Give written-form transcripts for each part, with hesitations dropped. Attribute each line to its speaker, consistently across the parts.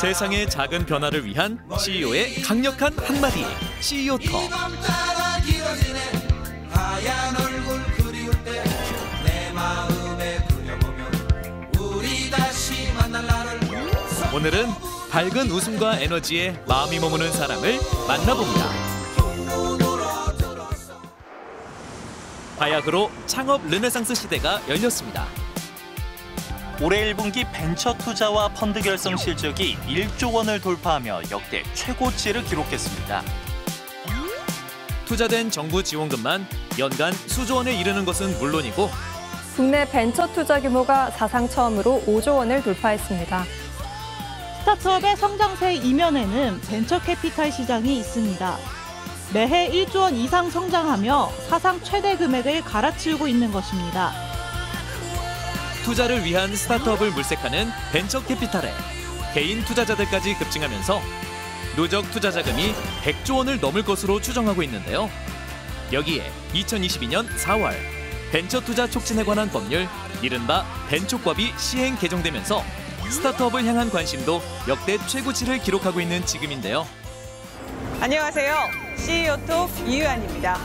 Speaker 1: 세상의 작은 변화를 위한 CEO의 강력한 한마디, CEO 톡. 오늘은 밝은 웃음과 에너지에 마음이 머무는 사람을 만나봅니다. 바야흐로 창업 르네상스 시대가 열렸습니다.
Speaker 2: 올해 1분기 벤처 투자와 펀드 결성 실적이 1조 원을 돌파하며 역대 최고치를 기록했습니다.
Speaker 1: 투자된 정부 지원금만 연간 수조 원에 이르는 것은 물론이고
Speaker 3: 국내 벤처 투자 규모가 사상 처음으로 5조 원을 돌파했습니다.
Speaker 4: 스타트업의 성장세 이면에는 벤처 캐피탈 시장이 있습니다. 매해 1조 원 이상 성장하며 사상 최대 금액을 갈아치우고 있는 것입니다.
Speaker 1: 투자를 위한 스타트업을 물색하는 벤처 캐피탈에 개인 투자자들까지 급증하면서 누적 투자 자금이 100조 원을 넘을 것으로 추정하고 있는데요. 여기에 2022년 4월 벤처 투자 촉진에 관한 법률, 이른바 벤촉법이 시행 개정되면서 스타트업을 향한 관심도 역대 최고치를 기록하고 있는 지금인데요.
Speaker 5: 안녕하세요. CEO톡 이유한입니다.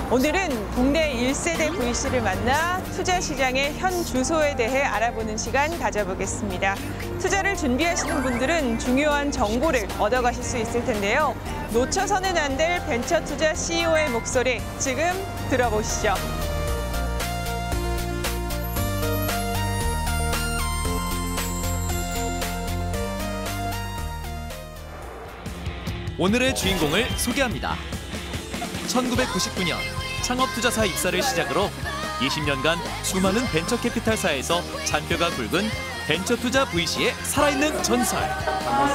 Speaker 5: 오늘은 국내 1세대 VC를 만나 투자 시장의 현 주소에 대해 알아보는 시간 가져보겠습니다. 투자를 준비하시는 분들은 중요한 정보를 얻어가실 수 있을 텐데요. 놓쳐서는 안 될 벤처 투자 CEO의 목소리 지금 들어보시죠.
Speaker 1: 오늘의 주인공을 소개합니다. 1999년 창업투자사 입사를 시작으로 20년간 수많은 벤처 캐피탈사에서 잔뼈가 굵은 벤처투자 VC의 살아있는 전설.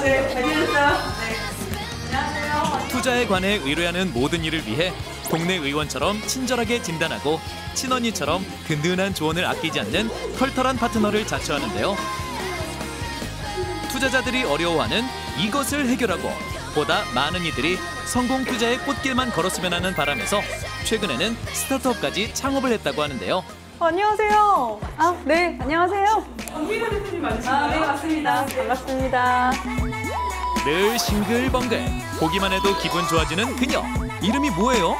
Speaker 5: 네, 잘 지냈어요? 네. 안녕하세요.
Speaker 1: 투자에 관해 의뢰하는 모든 일을 위해 동네 의원처럼 친절하게 진단하고 친언니처럼 든든한 조언을 아끼지 않는 털털한 파트너를 자처하는데요. 투자자들이 어려워하는 이것을 해결하고 보다 많은 이들이 성공 투자의 꽃길만 걸었으면 하는 바람에서 최근에는 스타트업까지 창업을 했다고 하는데요.
Speaker 3: 안녕하세요. 네, 안녕하세요.
Speaker 5: 미래 대표님 맞으신가요?
Speaker 3: 네, 맞습니다. 반갑습니다.
Speaker 1: 늘 싱글벙글, 보기만 해도 기분 좋아지는 그녀. 이름이 뭐예요?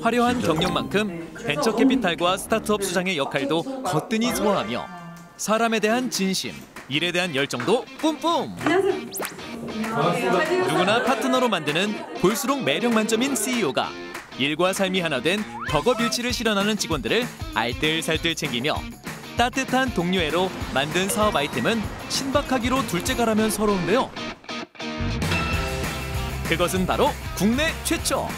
Speaker 1: 화려한 경력만큼 벤처 캐피탈과 스타트업 수장의 역할도 거뜬히 소화하며 사람에 대한 진심, 일에 대한 열정도 뿜뿜! 누구나 파트너로 만드는 볼수록 매력 만점인 CEO가 일과 삶이 하나 된 덕업일치를 실현하는 직원들을 알뜰살뜰 챙기며 따뜻한 동료애로 만든 사업 아이템은 신박하기로 둘째가라면 서러운데요. 그것은 바로 국내 최초!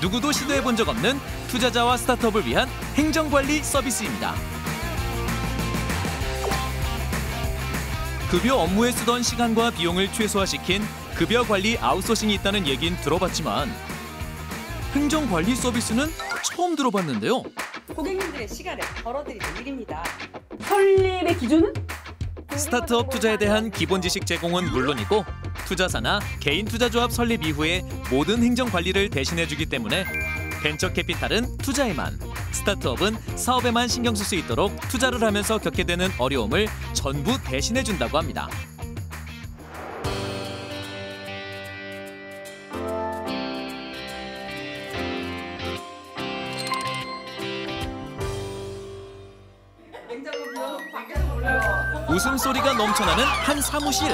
Speaker 1: 누구도 시도해본 적 없는 투자자와 스타트업을 위한 행정관리 서비스입니다. 급여 업무에 쓰던 시간과 비용을 최소화시킨 급여 관리 아웃소싱이 있다는 얘긴 들어봤지만 행정관리 서비스는 처음 들어봤는데요.
Speaker 6: 고객님들의 시간을 벌어드리는 일입니다.
Speaker 3: 설립의 기준은?
Speaker 1: 스타트업 투자에 대한 기본 지식 제공은 물론이고 투자사나 개인 투자조합 설립 이후에 모든 행정관리를 대신해주기 때문에 벤처 캐피탈은 투자에만, 스타트업은 사업에만 신경 쓸 수 있도록 투자를 하면서 겪게 되는 어려움을 전부 대신해준다고 합니다. 웃음소리가 넘쳐나는 한 사무실.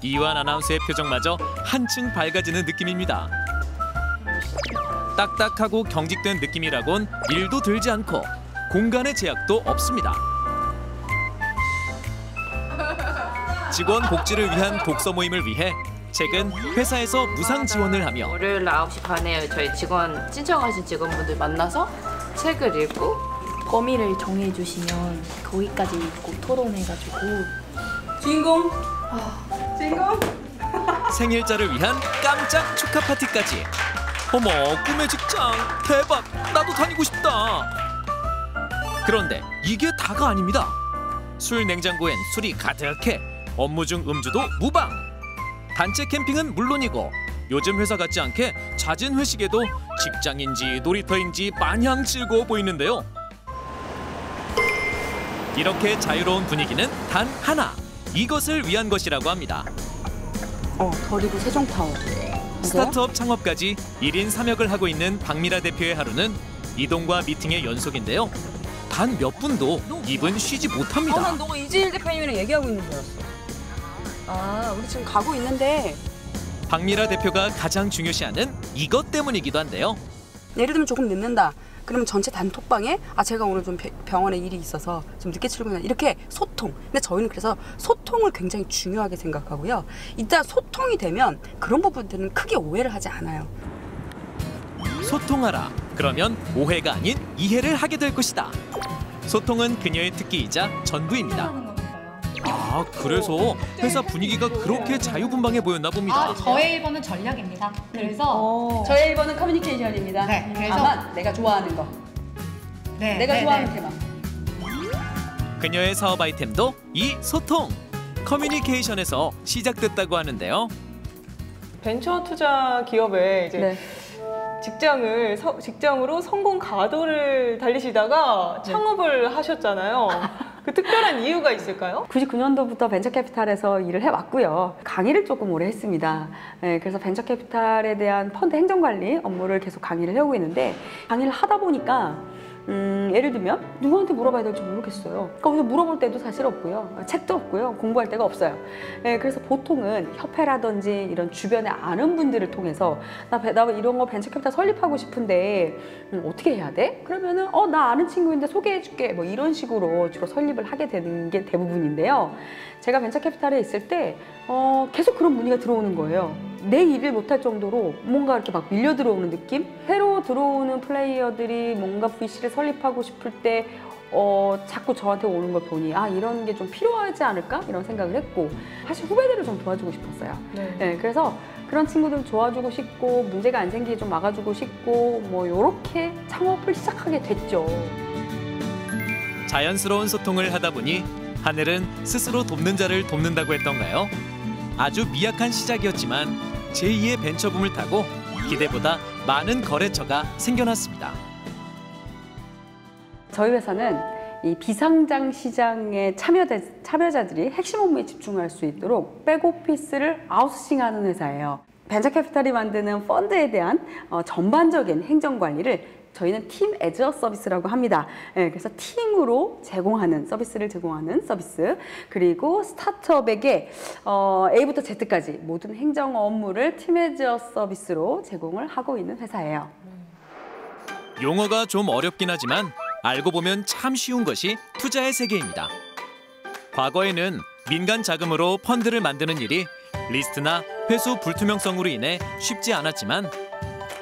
Speaker 1: 이완 아나운서의 표정마저 한층 밝아지는 느낌입니다. 딱딱하고 경직된 느낌이라곤 일도 들지 않고 공간의 제약도 없습니다. 직원 복지를 위한 독서 모임을 위해 최근 회사에서 무상 지원을 하며
Speaker 7: 월요일 9시 반에 저희 직원 신청하신 직원분들 만나서 책을 읽고
Speaker 8: 범위를 정해주시면 거기까지 읽고 토론해가지고
Speaker 6: 주인공
Speaker 1: 생일자를 위한 깜짝 축하 파티까지. 어머, 꿈의 직장 대박! 나도 다니고 싶다. 그런데 이게 다가 아닙니다. 술 냉장고엔 술이 가득해 업무 중 음주도 무방. 단체 캠핑은 물론이고 요즘 회사 같지 않게 잦은 회식에도 직장인지 놀이터인지 마냥 즐거워 보이는데요. 이렇게 자유로운 분위기는 단 하나, 이것을 위한 것이라고 합니다.
Speaker 9: 덜 익은 세종타워.
Speaker 1: 스타트업 창업까지 1인 3역을 하고 있는 박미라 대표의 하루는 이동과 미팅의 연속인데요. 단 몇 분도 입은 쉬지 못합니다.
Speaker 9: 난 너가 이재일 대표님이랑 얘기하고 있는 줄 알았어. 우리 지금 가고 있는데.
Speaker 1: 박미라 대표가 가장 중요시하는 이것 때문이기도 한데요.
Speaker 9: 예를 들면 조금 늦는다. 그러면 전체 단톡방에 제가 오늘 좀 병원에 일이 있어서 좀 늦게 출근한다. 이렇게 소통. 근데 저희는 그래서 소통을 굉장히 중요하게 생각하고요. 이따 소통이 되면 그런 부분들은 크게 오해를 하지 않아요.
Speaker 1: 소통하라. 그러면 오해가 아닌 이해를 하게 될 것이다. 소통은 그녀의 특기이자 전부입니다. 그래서 회사 분위기가 그렇게 자유분방해 보였나 봅니다.
Speaker 10: 저의 1번은 전략입니다. 그래서
Speaker 9: 저의 1번은 커뮤니케이션입니다.
Speaker 10: 네, 그래서
Speaker 9: 다만 내가 좋아하는 거. 내가 좋아하는 테마.
Speaker 1: 그녀의 사업 아이템도 이 소통, 커뮤니케이션에서 시작됐다고 하는데요.
Speaker 5: 벤처 투자 기업에 이제 직장으로 성공 가도를 달리시다가 창업을 하셨잖아요. 그 특별한 이유가 있을까요?
Speaker 11: 99년도부터 벤처캐피탈에서 일을 해왔고요. 강의를 조금 오래 했습니다. 그래서 벤처캐피탈에 대한 펀드 행정관리 업무를 계속 강의를 하고 있는데, 강의를 하다 보니까 예를 들면 누구한테 물어봐야 될지 모르겠어요. 거기서 물어볼 때도 사실 없고요. 책도 없고요. 공부할 데가 없어요. 그래서 보통은 협회라든지 이런 주변에 아는 분들을 통해서 나 이런 거 벤처캐피탈 설립하고 싶은데 어떻게 해야 돼? 그러면은 나 아는 친구인데 소개해줄게. 뭐 이런 식으로 주로 설립을 하게 되는 게 대부분인데요. 제가 벤처캐피탈에 있을 때 계속 그런 문의가 들어오는 거예요. 내 일을 못할 정도로 뭔가 이렇게 막 밀려 들어오는 느낌? 새로 들어오는 플레이어들이 뭔가 VC를 설립하고 싶을 때 자꾸 저한테 오는 걸 보니 이런 게 좀 필요하지 않을까? 이런 생각을 했고, 사실 후배들을 좀 도와주고 싶었어요. 그래서 그런 친구들 도와주고 싶고, 문제가 안 생기게 좀 막아주고 싶고, 뭐 이렇게 창업을 시작하게 됐죠.
Speaker 1: 자연스러운 소통을 하다 보니 하늘은 스스로 돕는 자를 돕는다고 했던가요? 아주 미약한 시작이었지만 제2의 벤처붐을 타고 기대보다 많은 거래처가 생겨났습니다.
Speaker 11: 저희 회사는 이 비상장 시장의 참여자들이 핵심 업무에 집중할 수 있도록 백오피스를 아웃소싱하는 회사예요. 벤처캐피탈이 만드는 펀드에 대한 전반적인 행정관리를 저희는 팀 애저 서비스라고 합니다. 그래서 팀으로 서비스를 제공하는 서비스, 그리고 스타트업에게 A부터 Z까지 모든 행정 업무를 팀 애저 서비스로 제공을 하고 있는 회사예요.
Speaker 1: 용어가 좀 어렵긴 하지만 알고 보면 참 쉬운 것이 투자의 세계입니다. 과거에는 민간 자금으로 펀드를 만드는 일이 리스트나 회수 불투명성으로 인해 쉽지 않았지만,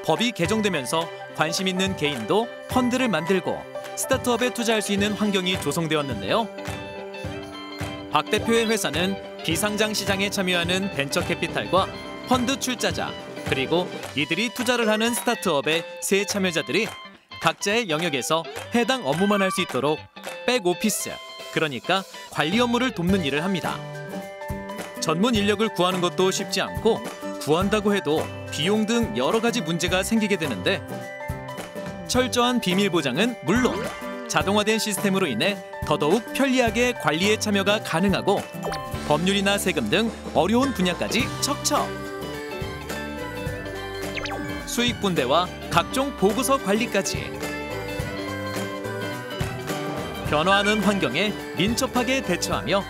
Speaker 1: 법이 개정되면서 관심 있는 개인도 펀드를 만들고 스타트업에 투자할 수 있는 환경이 조성되었는데요. 박 대표의 회사는 비상장 시장에 참여하는 벤처캐피탈과 펀드 출자자, 그리고 이들이 투자를 하는 스타트업의 세 참여자들이 각자의 영역에서 해당 업무만 할 수 있도록 백오피스, 그러니까 관리 업무를 돕는 일을 합니다. 전문 인력을 구하는 것도 쉽지 않고, 구한다고 해도 비용 등 여러 가지 문제가 생기게 되는데, 철저한 비밀 보장은 물론 자동화된 시스템으로 인해 더더욱 편리하게 관리에 참여가 가능하고, 법률이나 세금 등 어려운 분야까지 척척. 수익 분배와 각종 보고서 관리까지. 변화하는 환경에 민첩하게 대처하며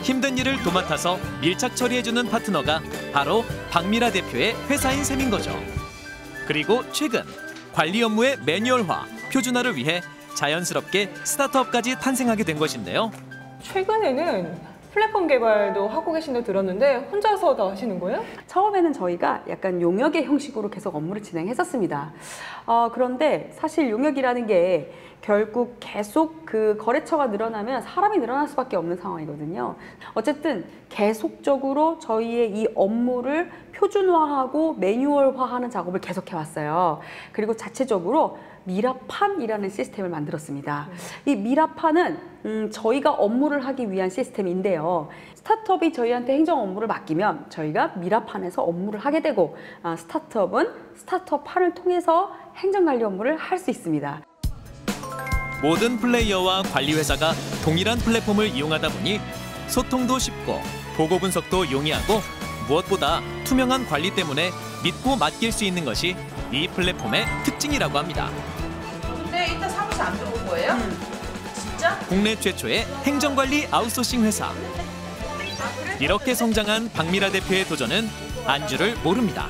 Speaker 1: 힘든 일을 도맡아서 밀착 처리해주는 파트너가 바로 박미라 대표의 회사인 셈인 거죠. 그리고 최근 관리 업무의 매뉴얼화, 표준화를 위해 자연스럽게 스타트업까지 탄생하게 된 것인데요.
Speaker 5: 최근에는 플랫폼 개발도 하고 계신다고 들었는데 혼자서 다 하시는 거예요?
Speaker 11: 처음에는 저희가 약간 용역의 형식으로 계속 업무를 진행했었습니다. 그런데 사실 용역이라는 게 결국 계속 그 거래처가 늘어나면 사람이 늘어날 수밖에 없는 상황이거든요. 어쨌든 계속적으로 저희의 이 업무를 표준화하고 매뉴얼화하는 작업을 계속해왔어요. 그리고 자체적으로 미라판이라는 시스템을 만들었습니다. 이 미라판은 저희가 업무를 하기 위한 시스템인데요. 스타트업이 저희한테 행정 업무를 맡기면 저희가 미라판에서 업무를 하게 되고, 스타트업은 스타트업 판을 통해서 행정관리 업무를 할 수 있습니다.
Speaker 1: 모든 플레이어와 관리회사가 동일한 플랫폼을 이용하다 보니 소통도 쉽고 보고 분석도 용이하고 무엇보다 투명한 관리 때문에 믿고 맡길 수 있는 것이 이 플랫폼의 특징이라고 합니다.
Speaker 12: 근데 이따 사무실 안 들어올 거예요? 진짜?
Speaker 1: 국내 최초의 행정관리 아웃소싱 회사. 이렇게 성장한 박미라 대표의 도전은 안주를 모릅니다.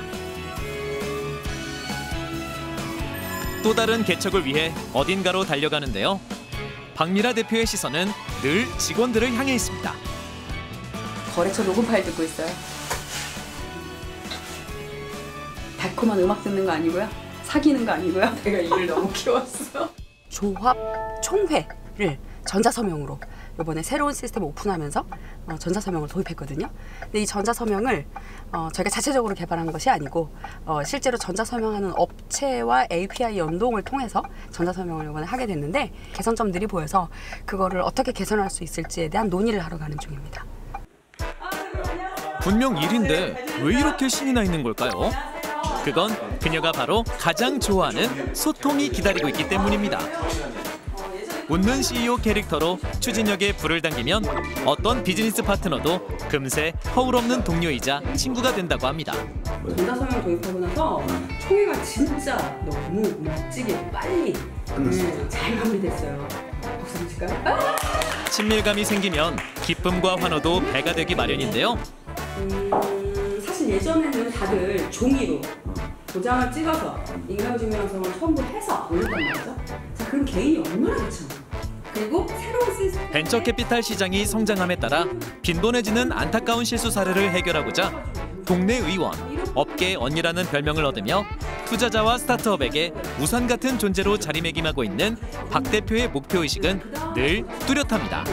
Speaker 1: 또 다른 개척을 위해 어딘가로 달려가는데요. 박미라 대표의 시선은 늘 직원들을 향해 있습니다.
Speaker 11: 거래처 녹음 파일 듣고 있어요. 달콤한 음악 듣는 거 아니고요. 사귀는 거 아니고요. 내가 일을 너무 키웠어.
Speaker 9: 조합 총회를 전자서명으로 이번에 새로운 시스템 오픈하면서 전자서명을 도입했거든요. 근데 이 전자서명을 저희가 자체적으로 개발한 것이 아니고 실제로 전자서명하는 업체와 API 연동을 통해서 전자서명을 이번에 하게 됐는데 개선점들이 보여서 그거를 어떻게 개선할 수 있을지에 대한 논의를 하러 가는 중입니다.
Speaker 1: 분명 일인데 왜 이렇게 신이 나 있는 걸까요? 그건 그녀가 바로 가장 좋아하는 소통이 기다리고 있기 때문입니다. 웃는 CEO 캐릭터로 추진력에 불을 당기면 어떤 비즈니스 파트너도 금세 허울 없는 동료이자 친구가 된다고 합니다.
Speaker 11: 전자서명 도입하고 나서 총회가 진짜 너무 멋지게 빨리 잘 마무리됐어요. 박수 한번 칠까요?
Speaker 1: 친밀감이 생기면 기쁨과 환호도 배가 되기 마련인데요.
Speaker 11: 사실 예전에는 다들 종이로 도장을 찍어서 인감증명서를 첨부 해서 올렸단 말이죠. 자, 그럼 개인이 얼마나 귀찮아. 그리고 새로운 시스템.
Speaker 1: 벤처 캐피탈 시장이 성장함에 따라 빈번해지는 안타까운 실수 사례를 해결하고자 동네 의원, 업계의 언니라는 별명을 얻으며 투자자와 스타트업에게 우산 같은 존재로 자리매김하고 있는 박 대표의 목표의식은 늘 뚜렷합니다.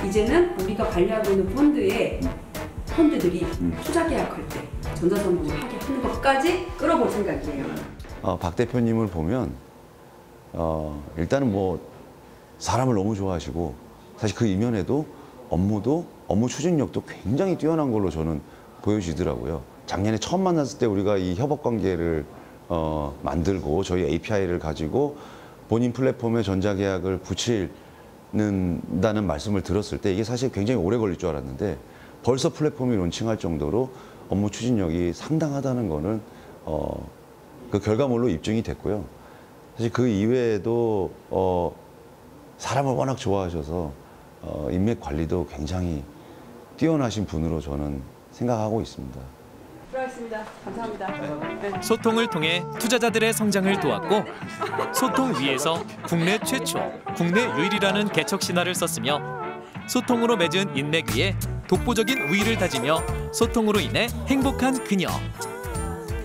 Speaker 11: 이제는 우리가 관리하고 있는 펀드들이 투자 계약할 때 전자서명을 하게 하는 것까지 끌어볼 생각이에요.
Speaker 13: 박 대표님을 보면 일단은 뭐 사람을 너무 좋아하시고 사실 그 이면에도 업무 추진력도 굉장히 뛰어난 걸로 저는 보여지더라고요. 작년에 처음 만났을 때 우리가 이 협업 관계를 만들고 저희 API를 가지고 본인 플랫폼에 전자계약을 붙이는다는 말씀을 들었을 때 이게 사실 굉장히 오래 걸릴 줄 알았는데 벌써 플랫폼이 론칭할 정도로 업무 추진력이 상당하다는 거는 그 결과물로 입증이 됐고요. 사실 그 이외에도 사람을 워낙 좋아하셔서 인맥 관리도 굉장히 뛰어나신 분으로 저는 생각하고 있습니다.
Speaker 11: 수고하셨습니다. 감사합니다.
Speaker 1: 소통을 통해 투자자들의 성장을 도왔고 소통 위에서 국내 최초, 국내 유일이라는 개척 신화를 썼으며 소통으로 맺은 인맥 위에 독보적인 우위를 다지며 소통으로 인해 행복한 그녀.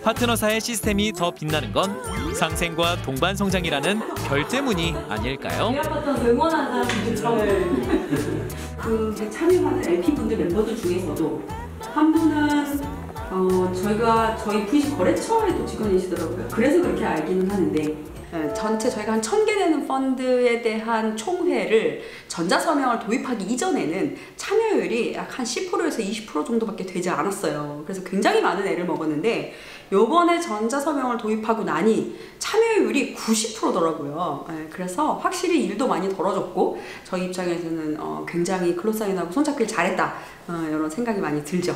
Speaker 1: 파트너사의 시스템이 더 빛나는 건 상생과 동반 성장이라는 결제문이 아닐까요?
Speaker 11: 응원하는 사람들 그 참여하는 LP분들 멤버들 중에서도 한 분은 저희 VC 거래처에도 직원이시더라고요. 그래서 그렇게 알기는 하는데 전체 저희가 한 1000개 되는 펀드에 대한 총회를 전자서명을 도입하기 이전에는 참여율이 약 한 10%에서 20% 정도밖에 되지 않았어요. 그래서 굉장히 많은 애를 먹었는데 요번에 전자서명을 도입하고 나니 참여율이 90%더라고요. 그래서 확실히 일도 많이 덜어졌고 저희 입장에서는 굉장히 클로사인하고 손잡기를 잘했다 이런 생각이 많이 들죠.